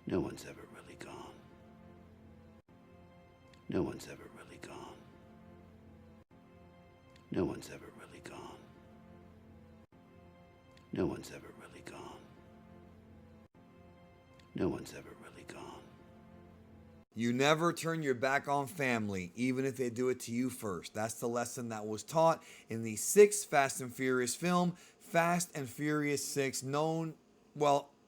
No one's ever really gone. No one's ever really gone. No one's ever really gone. No one's ever really gone. No one's ever really gone. You never turn your back on family, even if they do it to you first. That's the lesson that was taught in the sixth Fast and Furious film, Fast and Furious 6,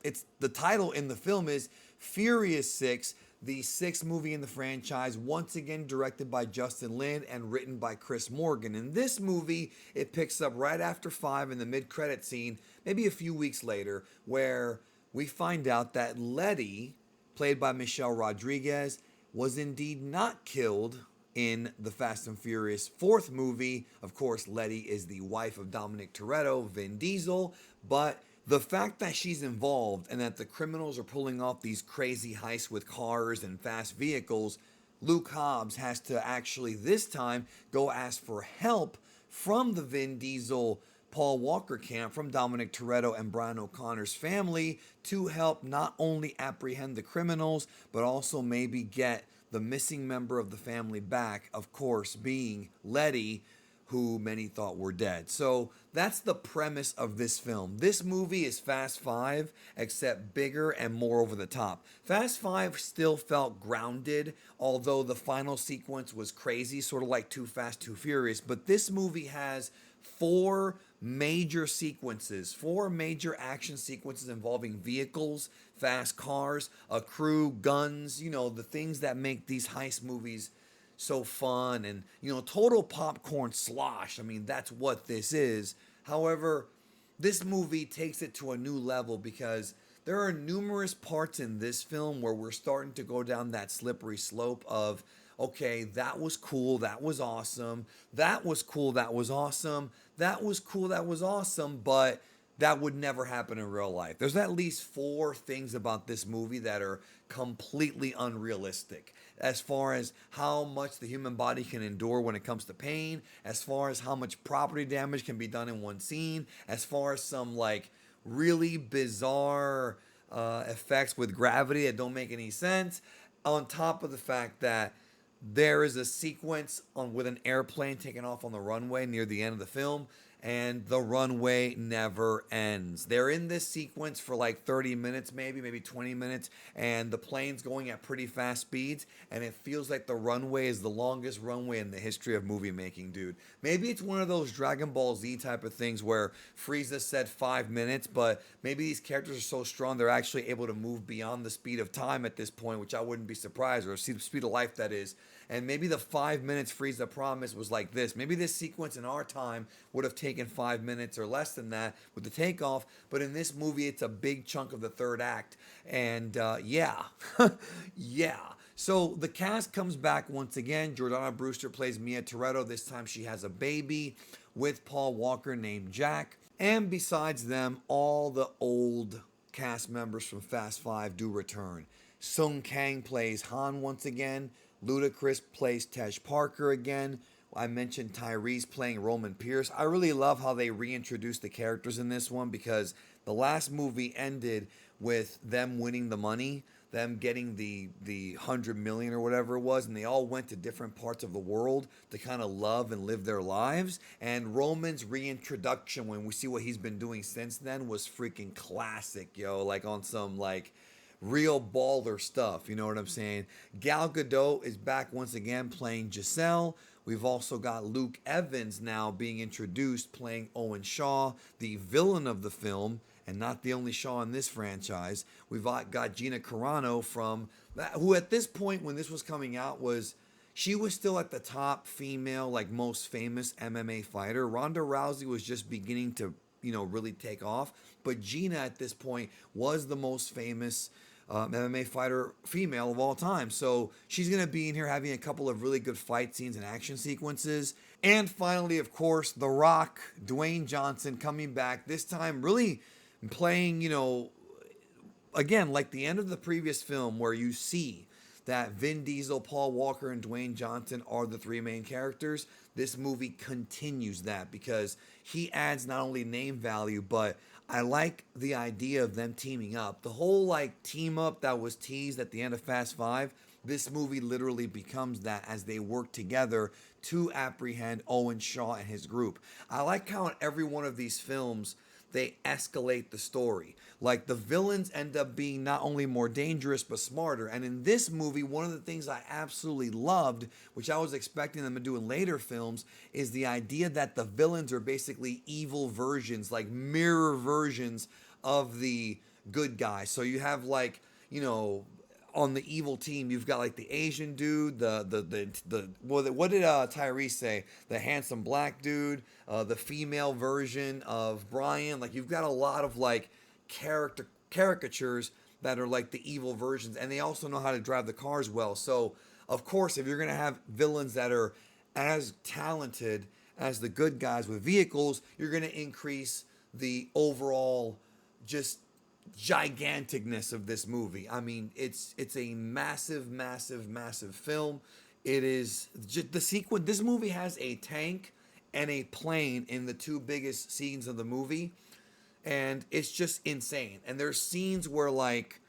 it's the title in the film is Furious 6, the sixth movie in the franchise, once again directed by Justin Lin and written by Chris Morgan. In this movie, it picks up right after 5 in the mid-credit scene, maybe a few weeks later, where we find out that Letty, played by Michelle Rodriguez, was indeed not killed in the Fast and Furious fourth movie. Of course, Letty is the wife of Dominic Toretto, Vin Diesel, but the fact that she's involved and that the criminals are pulling off these crazy heists with cars and fast vehicles, Luke Hobbs has to actually this time go ask for help from the Vin Diesel Paul Walker camp, from Dominic Toretto and Brian O'Connor's family, to help not only apprehend the criminals, but also maybe get the missing member of the family back, of course, being Letty, who many thought were dead. So that's the premise of this film. This movie is Fast 5, except bigger and more over the top. Fast 5 still felt grounded, although the final sequence was crazy, sort of like Too Fast, Too Furious. But this movie has four major sequences, four major action sequences involving vehicles, fast cars, a crew, guns, the things that make these heist movies so fun and, total popcorn slosh. I mean, that's what this is. However, this movie takes it to a new level because there are numerous parts in this film where we're starting to go down that slippery slope of, okay, that was cool, that was awesome, that was cool, that was awesome, that was cool, that was awesome, but that would never happen in real life. There's at least four things about this movie that are completely unrealistic as far as how much the human body can endure when it comes to pain, as far as how much property damage can be done in one scene, as far as some really bizarre effects with gravity that don't make any sense, on top of the fact that there is a sequence with an airplane taking off on the runway near the end of the film, and the runway never ends. They're in this sequence for 30 minutes, maybe 20 minutes, and the plane's going at pretty fast speeds, and it feels like the runway is the longest runway in the history of movie making, dude. Maybe it's one of those Dragon Ball Z type of things where Frieza said 5 minutes, but maybe these characters are so strong they're actually able to move beyond the speed of time at this point, which I wouldn't be surprised, or see the speed of life, that is. And maybe the 5 minutes Frieza promised was like this. Maybe this sequence in our time would have taken 5 minutes or less than that with the takeoff. But in this movie, it's a big chunk of the third act. And yeah. So the cast comes back once again. Jordana Brewster plays Mia Toretto. This time she has a baby with Paul Walker named Jack. And besides them, all the old cast members from Fast 5 do return. Sung Kang plays Han once again. Ludacris plays Tej Parker again. I mentioned Tyrese playing Roman Pierce. I really love how they reintroduced the characters in this one because the last movie ended with them winning the money, them getting the 100 million or whatever it was, and they all went to different parts of the world to kind of love and live their lives. And Roman's reintroduction, when we see what he's been doing since then, was freaking classic, on some real baller stuff, you know what I'm saying? Gal Gadot is back once again playing Giselle. We've also got Luke Evans now being introduced playing Owen Shaw, the villain of the film, and not the only Shaw in this franchise. We've got Gina Carano who at this point when this was coming out she was still at the top female, most famous MMA fighter. Ronda Rousey was just beginning to, really take off. But Gina at this point was the most famous MMA fighter female of all time. So she's going to be in here having a couple of really good fight scenes and action sequences. And finally, of course, The Rock, Dwayne Johnson coming back, this time really playing, again, like the end of the previous film where you see that Vin Diesel, Paul Walker, and Dwayne Johnson are the three main characters. This movie continues that because he adds not only name value, but I like the idea of them teaming up. The whole like team up that was teased at the end of Fast Five, this movie literally becomes that as they work together to apprehend Owen Shaw and his group. I like how in every one of these films they escalate the story. Like the villains end up being not only more dangerous but smarter. And in this movie, one of the things I absolutely loved, which I was expecting them to do in later films, is the idea that the villains are basically evil versions, like mirror versions of the good guys. So you have like, you know, on the evil team, you've got like the Asian dude, the what did Tyrese say? The handsome black dude, the female version of Brian. Like you've got a lot of like caricatures that are like the evil versions, and they also know how to drive the cars well. So of course, if you're gonna have villains that are as talented as the good guys with vehicles, you're gonna increase the overall just giganticness of this movie. I mean, it's a massive, massive, massive film. It is just the sequence. This movie has a tank and a plane in the two biggest scenes of the movie, and it's just insane. And there's scenes where like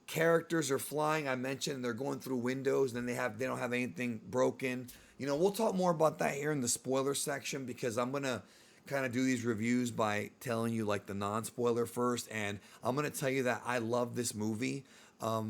characters are flying. I mentioned they're going through windows, and they don't have anything broken. You know, we'll talk more about that here in the spoiler section because I'm gonna kind of do these reviews by telling you like the non-spoiler first, and I'm gonna tell you that I love this movie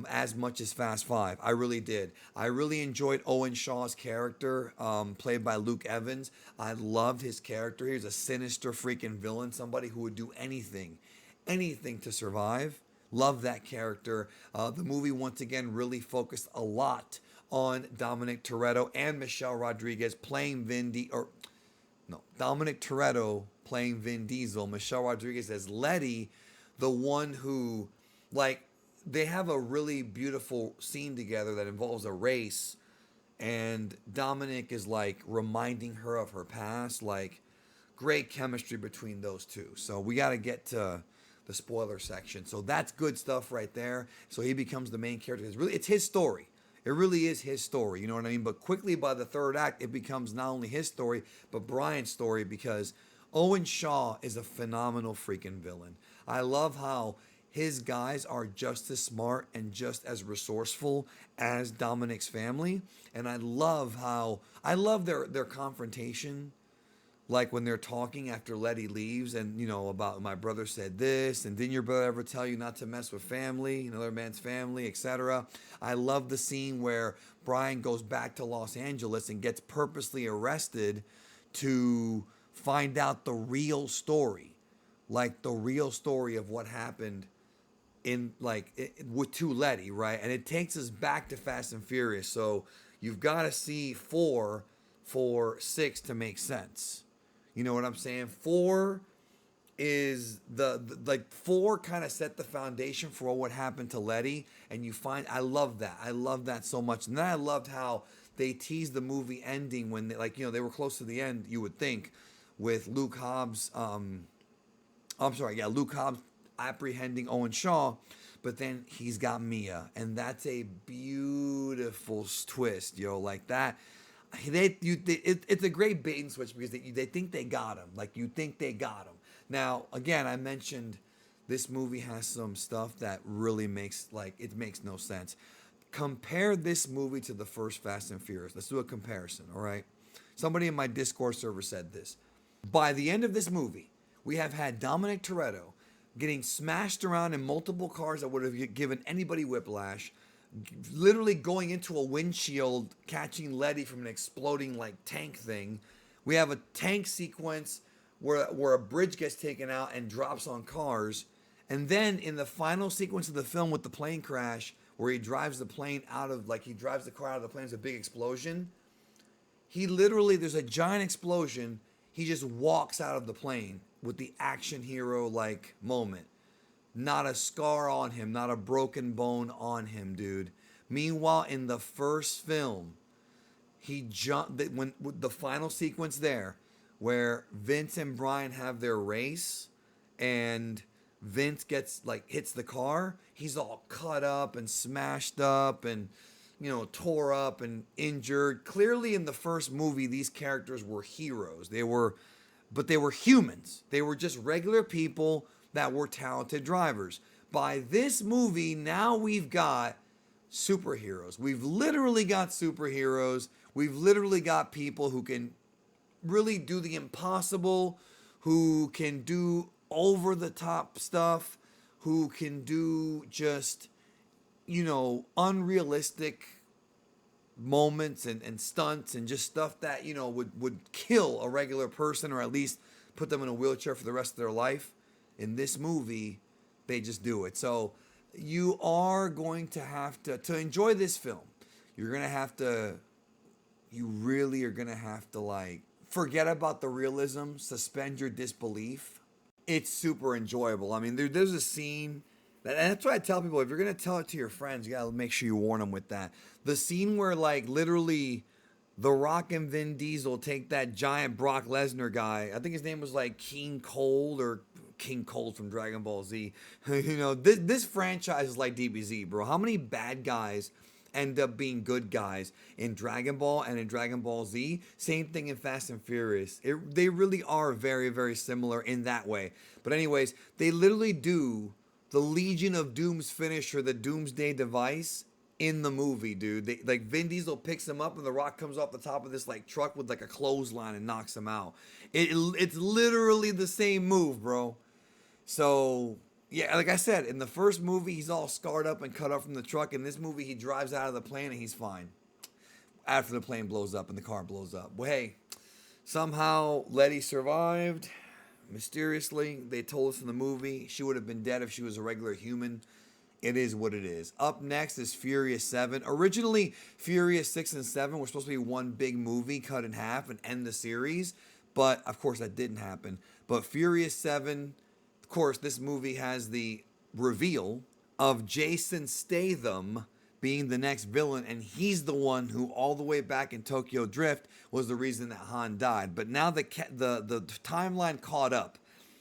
as much as Fast Five. I really did. I really enjoyed Owen Shaw's character, played by Luke Evans. I loved his character. He was a sinister freaking villain, somebody who would do anything, anything to survive. Love that character. The movie once again really focused a lot on Dominic Toretto and Michelle Rodriguez playing Dominic Toretto playing Vin Diesel, Michelle Rodriguez as Letty, the one who, like, they have a really beautiful scene together that involves a race, and Dominic is like reminding her of her past. Like, great chemistry between those two. So we got to get to the spoiler section. So that's good stuff right there. So he becomes the main character. It's his story. It really is his story, you know what I mean? But quickly by the third act, it becomes not only his story, but Brian's story because Owen Shaw is a phenomenal freaking villain. I love how his guys are just as smart and just as resourceful as Dominic's family. And I love their confrontation, like when they're talking after Letty leaves and, you know, about my brother said this and didn't your brother ever tell you not to mess with family, another man's family, etc. I love the scene where Brian goes back to Los Angeles and gets purposely arrested to find out the real story, like the real story of what happened in to Letty, right? And it takes us back to Fast and Furious. So you've got to see 4 for 6 to make sense. You know what I'm saying? 4 is the 4 kind of set the foundation for what happened to Letty, and you find I love that. I love that so much. And then I loved how they teased the movie ending when they were close to the end, you would think, with Luke Hobbs Luke Hobbs apprehending Owen Shaw, but then he's got Mia, and that's a beautiful twist, like that. It's a great bait and switch because they think they got him. Like, you think they got him. Now, again, I mentioned this movie has some stuff that really makes no sense. Compare this movie to the first Fast and Furious. Let's do a comparison, all right? Somebody in my Discord server said this. By the end of this movie, we have had Dominic Toretto getting smashed around in multiple cars that would have given anybody whiplash, literally going into a windshield, catching Letty from an exploding tank thing. We have a tank sequence where a bridge gets taken out and drops on cars. And then in the final sequence of the film with the plane crash, where he drives the plane he drives the car out of the plane, there's a big explosion. There's a giant explosion. He just walks out of the plane with the action hero moment. Not a scar on him, not a broken bone on him, dude. Meanwhile, in the first film, he jumped when the final sequence there, where Vince and Brian have their race, and Vince hits the car. He's all cut up and smashed up and tore up and injured. Clearly, in the first movie, these characters were heroes. But they were humans. They were just regular people that were talented drivers. By this movie, now we've got superheroes. We've literally got superheroes. We've literally got people who can really do the impossible, who can do over the top stuff, who can do just, unrealistic moments and stunts and just stuff that, would kill a regular person or at least put them in a wheelchair for the rest of their life. In this movie, they just do it. So you are going to have to enjoy this film. You really are going to have to like forget about the realism, suspend your disbelief. It's super enjoyable. I mean, there's a scene, and that's why I tell people, if you're going to tell it to your friends, you got to make sure you warn them with that. The scene where, like, literally The Rock and Vin Diesel take that giant Brock Lesnar guy. I think his name was, like, King Cold from Dragon Ball Z. This franchise is like DBZ, bro. How many bad guys end up being good guys in Dragon Ball and in Dragon Ball Z? Same thing in Fast and Furious. They really are very, very similar in that way. But anyways, they literally do the Legion of Doom's finisher, the Doomsday Device, in the movie, dude. Like Vin Diesel picks him up and The Rock comes off the top of this like truck with like a clothesline and knocks him out. It's literally the same move, bro. So yeah, like I said, in the first movie, he's all scarred up and cut up from the truck. In this movie, he drives out of the plane and he's fine. After the plane blows up and the car blows up. Well, hey, somehow Letty survived. Mysteriously, they told us in the movie she would have been dead if she was a regular human. It is what it is. Up next is Furious 7. Originally, Furious 6 and 7 were supposed to be one big movie cut in half and end the series. But, of course, that didn't happen. But Furious 7... Of course, this movie has the reveal of Jason Statham being the next villain, and he's the one who, all the way back in Tokyo Drift, was the reason that Han died. But now the timeline caught up.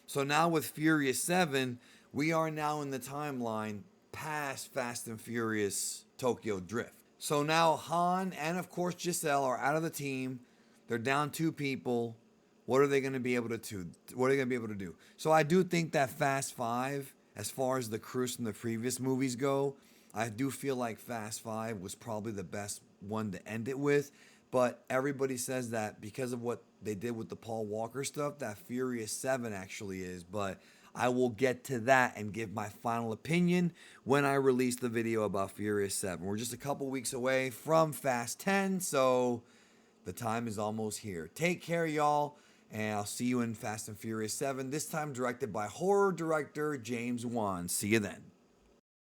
So now with Furious 7, we are now in the timeline past Fast and Furious Tokyo Drift. So now Han and, of course, Giselle are out of the team. They're down 2 people. What are they going to be able to do? What are they going to be able to do? So I do think that Fast 5, as far as the crews from the previous movies go, I do feel like Fast 5 was probably the best one to end it with. But everybody says that because of what they did with the Paul Walker stuff, that Furious 7 actually is. But I will get to that and give my final opinion when I release the video about Furious 7. We're just a couple weeks away from Fast 10, so the time is almost here. Take care, y'all. And I'll see you in Fast and Furious 7, this time directed by horror director James Wan. See you then.